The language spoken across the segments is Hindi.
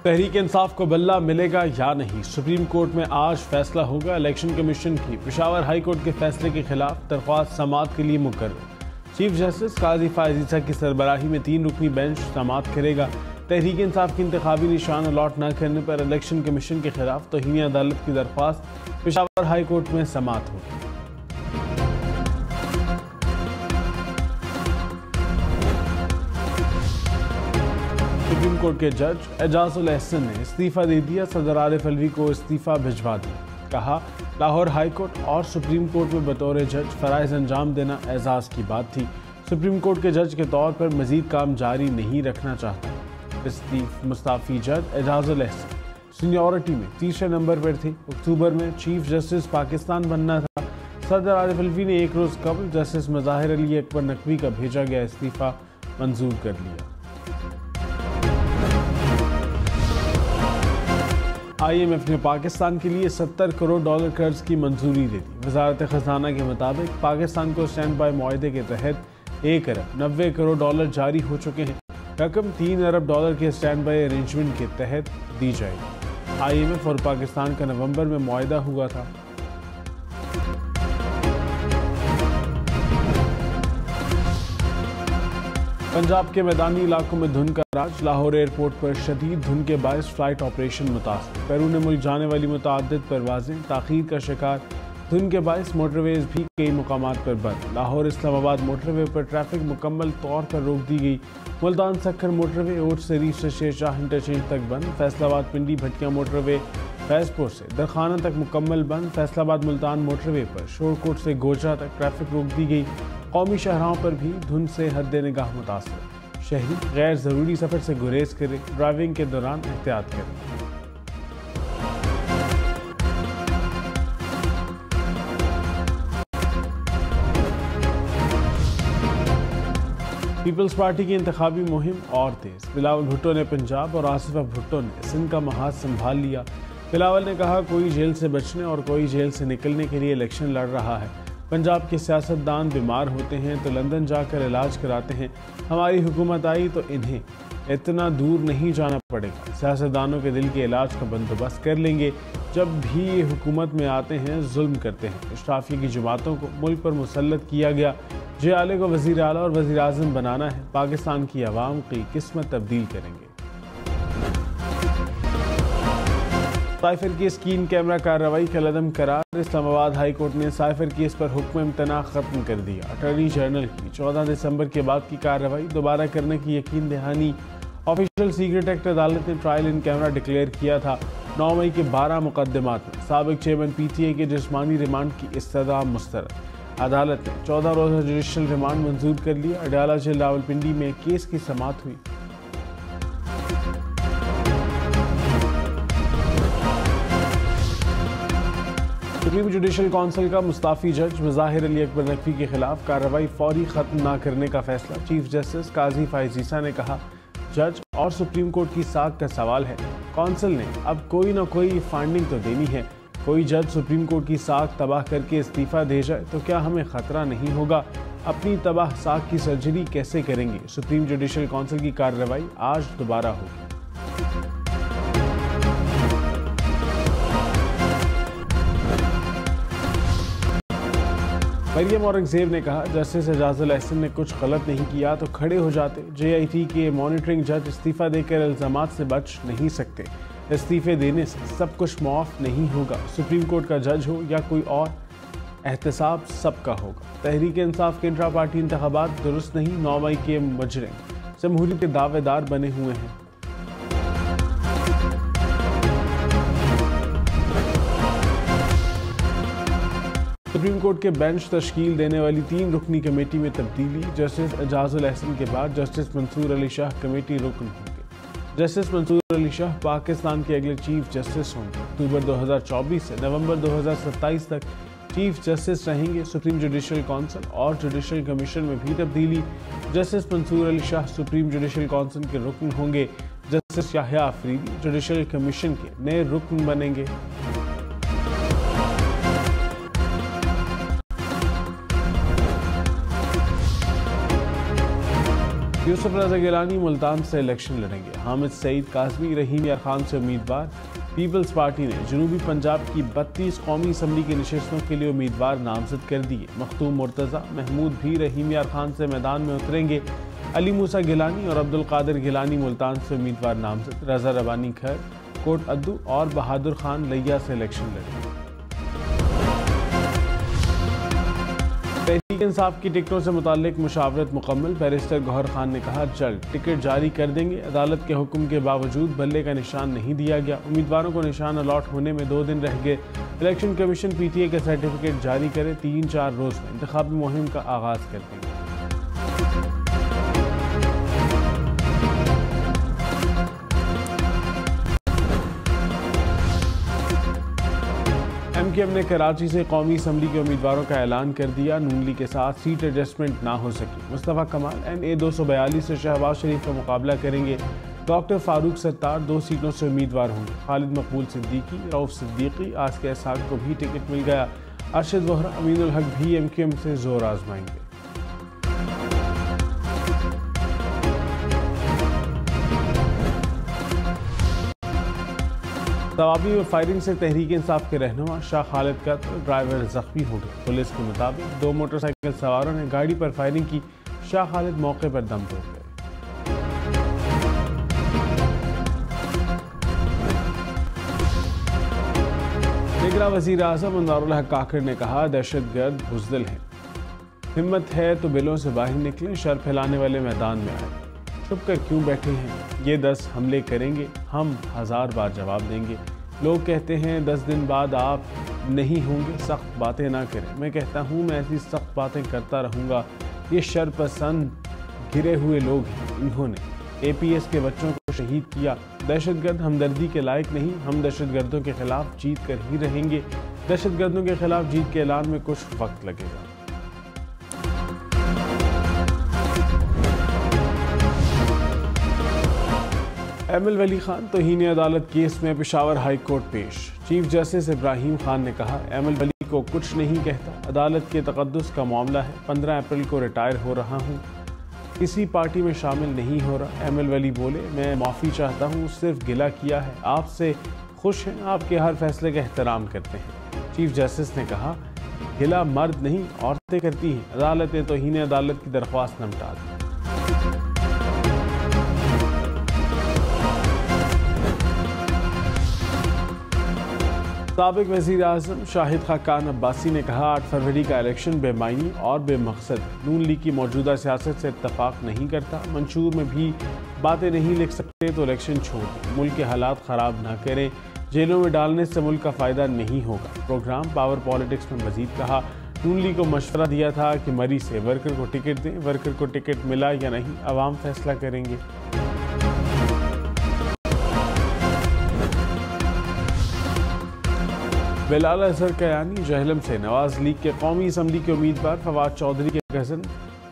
तहरीक इंसाफ को बल्ला मिलेगा या नहीं, सुप्रीम कोर्ट में आज फैसला होगा। इलेक्शन कमीशन की पेशावर हाई कोर्ट के फैसले के खिलाफ दरख्वास्त समाअत के लिए मुकर्रर। चीफ जस्टिस काजी फायज ईसा की सरबराही में 3 रुकनी बेंच समाअत करेगा। तहरीक इंसाफ की इंतखाबी निशान अलॉट न करने पर इलेक्शन कमीशन के खिलाफ तौहीन अदालत की दरख्वास्त पेशावर हाई कोर्ट में समाअत होगी। सुप्रीम कोर्ट के जज एजाजुल एहसन ने इस्तीफा दे दिया। सदर आरिफ अलवी को इस्तीफा भिजवा दिया। कहा, लाहौर हाई कोर्ट और सुप्रीम कोर्ट में बतौर जज फराइज अंजाम देना एजाज की बात थी। सुप्रीम कोर्ट के जज के तौर पर मजीद काम जारी नहीं रखना चाहता। मुस्ताफी जज एजाजुल एहसन सीनियरिटी में तीसरे नंबर पर थे। अक्टूबर में चीफ जस्टिस पाकिस्तान बनना था। सदर आरिफ अलवी ने एक रोज कबल जस्टिस मज़ाहिर अली अकबर नकवी का भेजा गया इस्तीफा मंजूर कर लिया। IMF ने पाकिस्तान के लिए $70 करोड़ कर्ज की मंजूरी दे दी। वजारत खजाना के मुताबिक पाकिस्तान को स्टैंड बाय मुआहदे के तहत $1 अरब 90 करोड़ जारी हो चुके हैं। रकम $3 अरब के स्टैंड बाय अरेंजमेंट के तहत दी जाएगी। IMF और पाकिस्तान का नवंबर में मुआहदा हुआ था। पंजाब के मैदानी इलाकों में धुंध का राज। लाहौर एयरपोर्ट पर शदीद धुंध के बायस फ्लाइट ऑपरेशन मुतासर। बैरून मुल्क जाने वाली मुतअद्दिद परवाजें ताखीर का शिकार। धुंध के बायस मोटरवेज भी कई मुकामात पर बंद। लाहौर इस्लामाबाद मोटरवे पर ट्रैफिक मुकम्मल तौर पर रोक दी गई। मुल्तान सक्खर मोटरवे ओट से रीच से शेरशाह इंटरचेंज तक बंद। फैसलाबाद पिंडी भटिया मोटरवे फैजपुर से दरखाना तक मुकम्मल बंद। फैसलाबाद मुल्तान मोटरवे पर शोरकोट से गोजरा तक ट्रैफिक रोक दी गई। कौमी शहरों पर भी धुंध से हद निगाह मुतासर। शहरी गैर ज़रूरी सफ़र से गुरेज करें। ड्राइविंग के दौरान एहतियात करें। पीपल्स पार्टी की इंतखाबी मुहिम और तेज। बिलावल भुट्टो ने पंजाब और आसिफा भुट्टो ने सिंध का महाज संभाल लिया। बिलावल ने कहा, कोई जेल से बचने और कोई जेल से निकलने के लिए इलेक्शन लड़ रहा है। पंजाब के सियासतदान बीमार होते हैं तो लंदन जाकर इलाज कराते हैं। हमारी हुकूमत आई तो इन्हें इतना दूर नहीं जाना पड़ेगा। सियासतदानों के दिल के इलाज का बंदोबस्त कर लेंगे। जब भी ये हुकूमत में आते हैं जुल्म करते हैं। इशराफिया की जमातों को मुल्क पर मुसल्लत किया गया। जे आले को वज़ीर आला और वज़ीर आज़म बनाना है। पाकिस्तान की आवाम की किस्मत तब्दील करेंगे। साइफर की स्क्रीन कैमरा कार्रवाई का लदम करार। इस्लामाबाद हाई कोर्ट ने साइफर केस पर हुक्म इम्तना खत्म कर दिया। अटॉर्नी जनरल की 14 दिसंबर के बाद की कार्रवाई दोबारा करने की यकीन दहानी। ऑफिशियल सीक्रेट एक्ट अदालत ने ट्रायल इन कैमरा डिक्लेयर किया था। 9 मई के 12 मुकदमात में साबिक चेयरमैन PTA के जिस्मानी रिमांड की इस्तदा मुस्तरद। अदालत ने 14 रोज़ा जुडिशल रिमांड मंजूर कर लिया। अडयाला जेल रावलपिंडी में केस की समाअत हुई। सुप्रीम जुडिशल काउंसिल का मुस्ताफी जज मज़ाहिर अली अकबर नकवी के खिलाफ कार्रवाई फौरी खत्म न करने का फैसला। चीफ जस्टिस काजी फायज ईसा ने कहा, जज और सुप्रीम कोर्ट की साख का सवाल है। काउंसिल ने अब कोई ना कोई फाइंडिंग तो देनी है। कोई जज सुप्रीम कोर्ट की साख तबाह करके इस्तीफा दे जाए तो क्या हमें खतरा नहीं होगा? अपनी तबाह साख की सर्जरी कैसे करेंगे? सुप्रीम जुडिशल काउंसिल की कार्रवाई आज दोबारा होगी। मरियम औरंगजेब ने कहा, जस्टिस एजाजुल एहसन ने कुछ गलत नहीं किया तो खड़े हो जाते। JIT के मॉनिटरिंग जज इस्तीफा देकर इल्जामात से बच नहीं सकते। इस्तीफे देने से सब कुछ माफ नहीं होगा। सुप्रीम कोर्ट का जज हो या कोई और, एहतसाब सबका होगा। तहरीक इंसाफ के इंट्रा पार्टी इंतखाबात दुरुस्त नहीं। 9 मई के मुजरिम जमहूरियत के दावेदार बने हुए हैं। सुप्रीम कोर्ट के बेंच तश्कील देने वाली 3 रुकनी कमेटी में तब्दीली। जस्टिस एजाजुल एहसन के बाद जस्टिस मंसूर अली शाह कमेटी रुकन होंगे। जस्टिस मंसूर अली शाह पाकिस्तान के अगले चीफ जस्टिस होंगे। अक्टूबर 2024 से नवंबर 2027 तक चीफ जस्टिस रहेंगे। सुप्रीम जुडिशल काउंसिल और जुडिशल कमीशन में भी तब्दीली। Justice Mansoor Ali Shah supreme judicial council के रुकन होंगे। Justice Yahya Afridi judicial commission के नए रुकन बनेंगे। यूसुफ रजा गिलानी मुल्तान से इलेक्शन लड़ेंगे। हामिद सईद कासमी रहीम यार खान से उम्मीदवार। पीपल्स पार्टी ने जनूबी पंजाब की 32 कौमी असम्बली की नशस्तों के लिए उम्मीदवार नामजद कर दिए। मखतूम मुर्तज़ा महमूद भी रहीम यार खान से मैदान में उतरेंगे। अली मूसा गिलानी और अब्दुल कादिर गिलानी मुल्तान से उम्मीदवार नामजद। रजा रबानी खैर कोट अद्दू और बहादुर खान लिया से इलेक्शन लड़ेंगे। तहरीक इंसाफ की टिकटों से मुताल्लिक मुशावरत मुकम्मल। बैरिस्टर गौहर खान ने कहा जल्द टिकट जारी कर देंगे। अदालत के हुक्म के बावजूद बल्ले का निशान नहीं दिया गया। उम्मीदवारों को निशान अलॉट होने में 2 दिन रह गए। इलेक्शन कमीशन PTA का सर्टिफिकेट जारी करे। 3-4 रोज में इंतखाबी मुहिम का आगाज कर देंगे। MKM ने कराची से कौमी असम्बली के उम्मीदवारों का ऐलान कर दिया। नून लीग के साथ सीट एडजस्टमेंट ना हो सकी। मुस्तफ़ा कमाल NA 242 से शहबाज शरीफ का मुकाबला करेंगे। डॉक्टर फारूक सत्तार 2 सीटों से उम्मीदवार होंगे। खालिद मकबूल सिद्दीकी, रऊफ सिद्दीकी, आसिया इसहाक को भी टिकट मिल गया। अरशद वोहरा, अमीनुल हक भी MKM से जोर आजमाएंगे। तवाबी में फायरिंग से तहरीक इंसाफ के रहनुमा शाह खालिद का ड्राइवर जख्मी हो गए। पुलिस के मुताबिक 2 मोटरसाइकिल सवारों ने गाड़ी पर फायरिंग की। शाह खालिद मौके पर दम तोड़ गए। निगरान वज़ीर आज़म अनवारुल हक काकड़ ने कहा दहशतगर्द बुज़दिल हैं। हिम्मत है तो बिलों से बाहर निकलें। शर फैलाने वाले मैदान में आए। छुप कर क्यों बैठे हैं? ये 10 हमले करेंगे, हम 1000 बार जवाब देंगे। लोग कहते हैं 10 दिन बाद आप नहीं होंगे। सख्त बातें ना करें। मैं कहता हूँ मैं ऐसी सख्त बातें करता रहूँगा। ये शरपसंद घिरे हुए लोग हैं। इन्होंने APS के बच्चों को शहीद किया। दहशतगर्द हमदर्दी के लायक नहीं। हम दहशतगर्दों के खिलाफ जीत कर ही रहेंगे। दहशतगर्दों के खिलाफ जीत के ऐलान में कुछ वक्त लगेगा। ML वली खान तौहीन अदालत केस में पेशावर हाई कोर्ट पेश। चीफ जस्टिस इब्राहिम खान ने कहा ML वली को कुछ नहीं कहता। अदालत के तकद्दुस का मामला है। 15 अप्रैल को रिटायर हो रहा हूँ। किसी पार्टी में शामिल नहीं हो रहा। ML वली बोले मैं माफ़ी चाहता हूँ, सिर्फ गिला किया है। आपसे खुश हैं, आपके हर फैसले का एहतराम करते हैं। चीफ जस्टिस ने कहा गिला मर्द नहीं औरतें करती हैं। अदालत ने तौहीन अदालत की दरख्वास्त निपटा दी। साबिक वज़ीर आज़म शाहिद खाकान अब्बासी ने कहा 8 फरवरी का इलेक्शन बेमायनी और बेमकसद है। नून लीग की मौजूदा सियासत से इत्तफाक नहीं करता। मंशूर में भी बातें नहीं लिख सकते तो इलेक्शन छोड़ दें। मुल्क के हालात ख़राब ना करें। जेलों में डालने से मुल्क का फ़ायदा नहीं होगा। प्रोग्राम पावर पॉलिटिक्स में मजीद कहा नून लीग को मशवरा दिया था कि मरी से वर्कर को टिकट दें। वर्कर को टिकट मिला या नहीं अवाम फैसला करेंगे। बिलाल अजहर कयानी जहलम से नवाज लीग के कौमी असम्बली के उम्मीदवार फवाद चौधरी के कज़न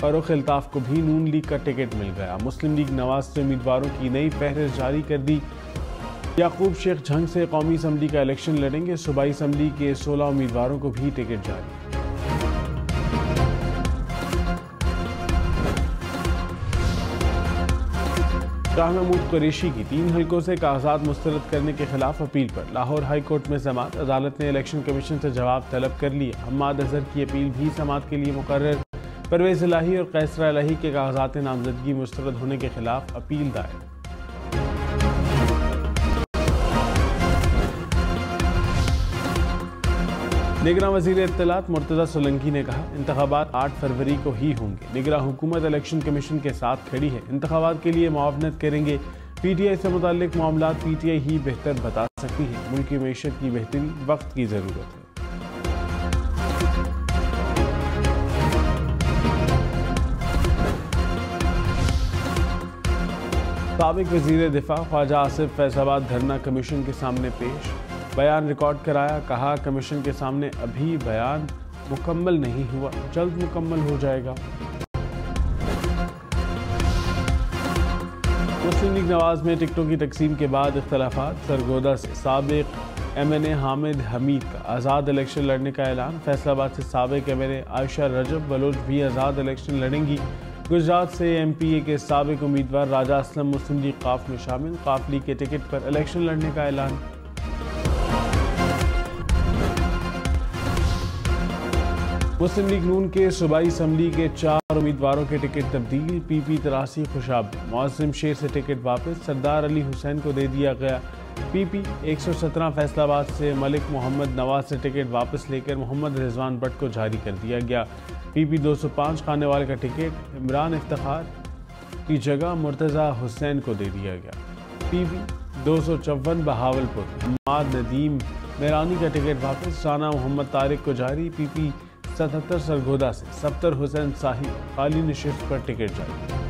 फरूख अल्ताफ को भी नून लीग का टिकट मिल गया। मुस्लिम लीग नवाज से उम्मीदवारों की नई फहरिस्त जारी कर दी। याकूब शेख झंग से कौमी असम्बली का इलेक्शन लड़ेंगे। सूबाई असम्बली के 16 उम्मीदवारों को भी टिकट जारी। शाह महमूद कुरैशी की 3 हलकों से कागजात मुस्तरद करने के खिलाफ अपील पर लाहौर हाई कोर्ट में समाअत। अदालत ने इलेक्शन कमीशन से जवाब तलब कर लिया। हम्माद अजहर की अपील भी समाअत के लिए मुकर्रर। परवेज इलाही और कैसरा इलाही के कागजात नामजदगी मुस्तरद होने के खिलाफ अपील दायर। निगरान वज़ीर इत्तलात मुर्तज़ा सोलंकी ने कहा इंतखाबात 8 फरवरी को ही होंगे। निगरान हुकूमत इलेक्शन कमीशन के साथ खड़ी है। इंतखाबात के लिए मुआवनत करेंगे। PTI से मुताल्लिक मामलात PTI ही बेहतर बता सकती है। मुल्क की मईशत की बेहतरी वक्त की ज़रूरत है। साबिक वज़ीर दिफा ख्वाजा आसिफ फैज़ाबाद धरना कमीशन के सामने पेश। बयान रिकॉर्ड कराया। कहा कमीशन के सामने अभी बयान मुकम्मल नहीं हुआ, जल्द मुकम्मल हो जाएगा। मुस्लिम लीग नवाज में टिकटों की तकसीम के बाद इख्तलाफात। सरगोदा से साबिक MNA हामिद हमीद का आज़ाद इलेक्शन लड़ने का ऐलान। फैसलाबाद से साबिक MNA आयशा रजब बलोच भी आज़ाद इलेक्शन लड़ेंगी। गुजरात से MPA के साबिक उम्मीदवार राजा असलम मुस्लिम लीग काफ में शामिल, काफ लीग के टिकट पर इलेक्शन लड़ने का ऐलान। मुस्लिम लीग नून के सूबाई असम्बली के 4 उम्मीदवारों के टिकट तब्दील, PP 83 खुशाब, मुअज्जिम शेर से टिकट वापस, सरदार अली हुसैन को दे दिया गया। PP 117 फैसलाबाद से मलिक मोहम्मद नवाज से टिकट वापस लेकर मोहम्मद रिजवान भट्ट को जारी कर दिया गया। PP 205 खानेवाल का टिकट इमरान इफ्तिखार की जगह मुर्तज़ा हुसैन को दे दिया गया। PP 254 बहावलपुर हम्माद नदीम मेरानी का टिकट वापस, राना मोहम्मद तारिक को जारी। PP 77 सरगोदा से सफ्तर हुसैन साहिब खाली नशिस्त पर टिकट जारी।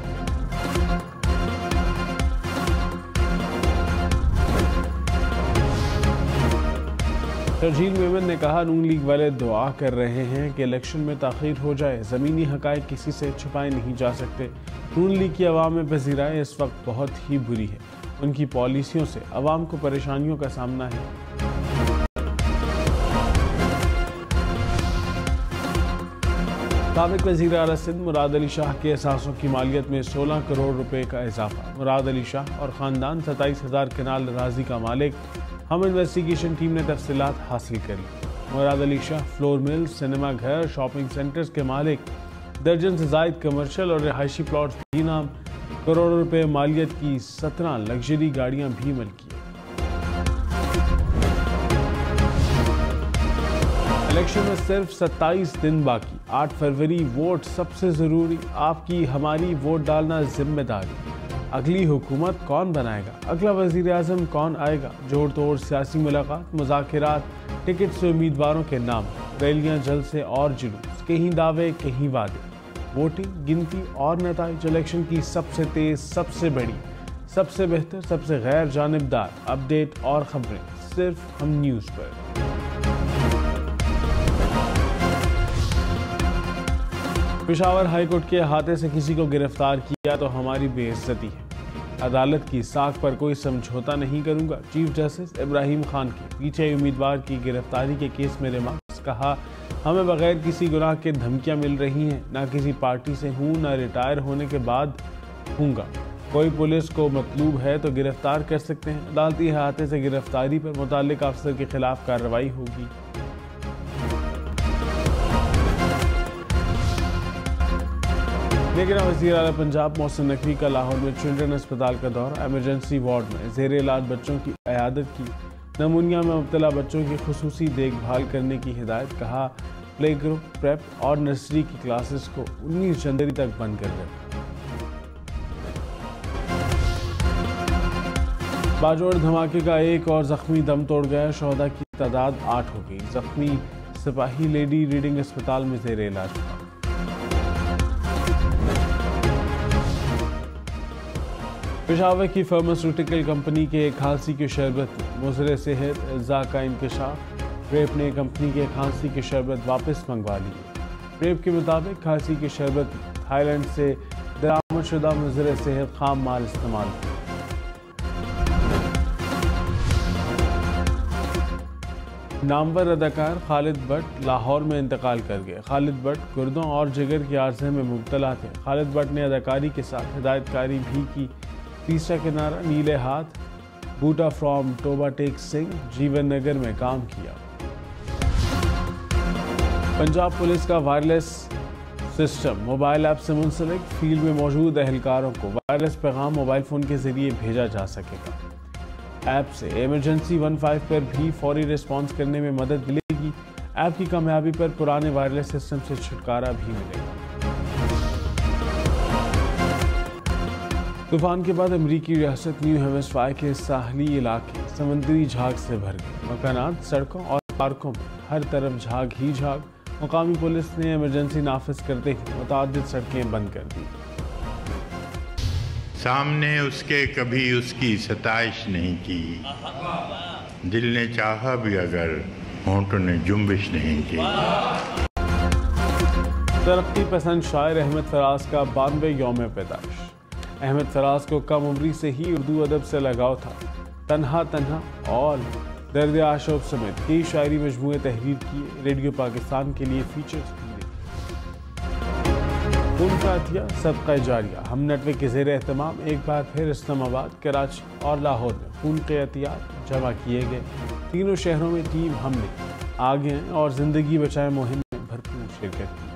शर्जील मेमन ने कहा, नून लीग वाले दुआ कर रहे हैं कि इलेक्शन में ताख़ीर हो जाए, ज़मीनी हक़ाइक़ किसी से छुपाए नहीं जा सकते। नून लीग की अवाम में पज़ीराई इस वक्त बहुत ही बुरी है, उनकी पॉलिसियों से अवाम को परेशानियों का सामना है। साबिक़ वज़ीर आला सिंध मुराद अली शाह के असासों की मालियत में 16 करोड़ रुपए का इजाफा। मुराद अली शाह और ख़ानदान 27,000 कनाल अराज़ी का मालिक। हम इन्वेस्टिगेशन टीम ने तफसीलात हासिल करी। Murad Ali Shah floor mill, cinema घर, शॉपिंग सेंटर्स के मालिक, दर्जन से ज़ायद कमर्शियल और रिहायशी प्लॉट्स भी नाम, करोड़ों रुपए मालियत की 17 लग्जरी गाड़ियां भी मलकी। इलेक्शन में सिर्फ 27 दिन बाकी, 8 फरवरी वोट सबसे ज़रूरी, आपकी हमारी वोट डालना जिम्मेदारी। अगली हुकूमत कौन बनाएगा, अगला वज़ीर आज़म कौन आएगा, जोड़ तोड़ सियासी मुलाकात, मुज़ाकिरात, टिकट से उम्मीदवारों के नाम, रैलियां जल्द से और जुलूस, कहीं दावे कहीं वादे, वोटिंग गिनती और नताइज। इलेक्शन की सबसे तेज़, सबसे बड़ी, सबसे बेहतर, सबसे गैर जानिबदार अपडेट और खबरें सिर्फ हम न्यूज़ पर। पेशावर हाईकोर्ट के अहाते से किसी को गिरफ्तार किया तो हमारी बेइज्जती है, अदालत की साख पर कोई समझौता नहीं करूंगा। चीफ जस्टिस इब्राहिम खान के पीछे उम्मीदवार की गिरफ्तारी के केस में रिमार्क्स। कहा, हमें बगैर किसी गुनाह के धमकियां मिल रही हैं, ना किसी पार्टी से हूं, ना रिटायर होने के बाद हूँगा। कोई पुलिस को मतलूब है तो गिरफ्तार कर सकते हैं, अदालती अहाते से गिरफ्तारी पर मुताल्लिक अफसर के खिलाफ कार्रवाई होगी। लेकिन वज़ीर आला पंजाब मोहसिन नकवी का लाहौर में चिल्ड्रन अस्पताल का दौरा, एमरजेंसी वार्ड में ज़ेर इलाज बच्चों की इयादत की, नमूनिया में मुब्तला बच्चों की खुसूसी देखभाल करने की हिदायत। कहा, प्ले ग्रुप, प्रेप और नर्सरी की क्लासेस को 19 जनवरी तक बंद कर रखा। बाजोड़ धमाके का एक और जख्मी दम तोड़ गया, शोहदा की तादाद 8 हो गई। जख्मी सिपाही लेडी रीडिंग अस्पताल में ज़ेर इलाज। पेशावर की फार्मास्यूटिकल कंपनी के खांसी के शरबत में मुज़र सेहत अज़ा का इंकशाफ। रेप ने कंपनी के खांसी के शरबत वापस मंगवा लिए। रेप के मुताबिक खांसी के शरबत में थाईलैंड से दरामद शुदा मुज़र सेहत खाम माल इस्तेमाल। नामवर अदाकार खालिद भट्ट लाहौर में इंतकाल कर गए। खालिद भट्ट गुर्दों और जिगर के आर्जे में मुब्तला थे। खालिद भट्ट ने अदाकारी के साथ हिदायतकारी भी की। तीसरा किनारा, नीले हाथ, बूटा फ्रॉम टोबा टेक सिंह, जीवन नगर में काम किया। पंजाब पुलिस का वायरलेस सिस्टम मोबाइल ऐप से मुंसलिक, फील्ड में मौजूद एहलकारों को वायरलेस पैगाम मोबाइल फ़ोन के जरिए भेजा जा सकेगा। ऐप से इमरजेंसी 15 पर भी फौरी रिस्पॉन्स करने में मदद मिलेगी। ऐप की कामयाबी पर पुराने वायरलेस सिस्टम से छुटकारा भी मिलेगा। तूफान के बाद अमरीकी रियासत न्यू हेम्पशायर के साहली इलाके समुद्री झाग से भर गए। मकानात, सड़कों और पार्कों में हर तरफ झाग ही झाग। मुकामी पुलिस ने इमरजेंसी नाफिज करते हुए मुतादिद सड़कें बंद कर दी। सामने उसके कभी उसकी सताइश नहीं की, दिल ने चाहा भी अगर होंठों ने जुम्बिश नहीं की। तरक्की पसंद शायर अहमद फराज का 92 यौम पैदाइश। अहमद फराज को कम उम्री से ही उर्दू अदब से लगाव था। तन्हा तन्हा और दर्द आशोब समेत कई शायरी मजमूए तहरीर किए। रेडियो पाकिस्तान के लिए फीचर्स भी। खून का अतिया सदका जारिया। हम नेटवर्क के ज़ेर एहतमाम एक बार फिर इस्लामाबाद, कराची और लाहौर में खून के अतियात जमा किए गए। तीनों शहरों में टीम हमले आगे हैं और ज़िंदगी बचाए मुहिम में भरपूर शिरकत की।